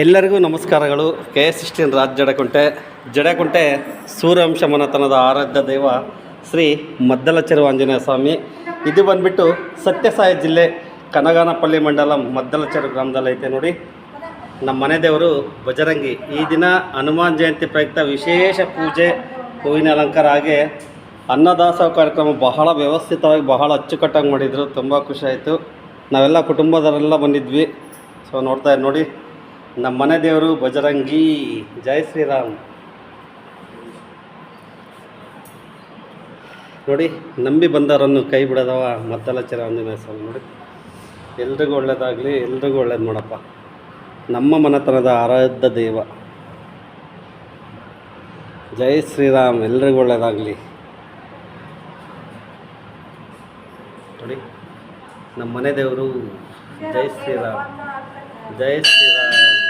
ಎಲ್ಲರಿಗೂ ನಮಸ್ಕಾರಗಳು. KS16 ರಾಜ್ ಜಡಕುಂಟೆ ಸೂರ್ಯವಂಶ ಮನೆತನದ ಆರಾಧ್ಯ ದೈವ ಶ್ರೀ ಮದ್ದಲಚೆರು ಆಂಜನೇಯ ಸ್ವಾಮಿ. ಇದು ಬಂದುಬಿಟ್ಟು ಸತ್ಯಸಾಯಿ ಜಿಲ್ಲೆ ಕನಗಾನಪಲ್ಲಿ ಮಂಡಲ ಮದ್ದಲಚೆರು ಗ್ರಾಮದಲ್ಲಿ ಐತೆ ನೋಡಿ. ನಮ್ಮ ಮನೆ ದೇವರು ಬಜರಂಗಿ. ಈ ದಿನ ಹನುಮಾನ್ ಜಯಂತಿ ಪ್ರಯುಕ್ತ ವಿಶೇಷ ಪೂಜೆ, ಹೂವಿನ ಅಲಂಕಾರ, ಹಾಗೆ ಅನ್ನದಾಸೋಹ ಕಾರ್ಯಕ್ರಮ ಬಹಳ ವ್ಯವಸ್ಥಿತವಾಗಿ ಬಹಳ ಅಚ್ಚುಕಟ್ಟಾಗಿ ಮಾಡಿದರು. ತುಂಬ ಖುಷಿ ಆಯಿತು. ನಾವೆಲ್ಲ ಕುಟುಂಬದವರೆಲ್ಲ ಬಂದಿದ್ವಿ. ಸೊ ನೋಡ್ತಾ ನೋಡಿ, ನಮ್ಮ ಮನೆ ದೇವರು ಬಜರಂಗಿ. ಜೈ ಶ್ರೀರಾಮ್. ನೋಡಿ, ನಂಬಿ ಬಂದವರನ್ನು ಕೈ ಬಿಡದವ ಮದ್ದಲಚೆರು ಆಂಜನೇಯ ಸ್ವಾಮಿ. ನೋಡಿ, ಎಲ್ರಿಗೂ ಒಳ್ಳೇದಾಗಲಿ, ಎಲ್ರಿಗೂ ಒಳ್ಳೇದು ಮಾಡಪ್ಪ. ನಮ್ಮ ಮನೆತನದ ಆರಾಧ್ಯ ದೈವ. ಜೈ ಶ್ರೀರಾಮ್. ಎಲ್ರಿಗೂ ಒಳ್ಳೇದಾಗಲಿ. ನೋಡಿ, ನಮ್ಮ ಮನೆ ದೇವರು. ಜೈ ಶ್ರೀರಾಮ್, ಜೈ ಶ್ರೀರಾಮ್.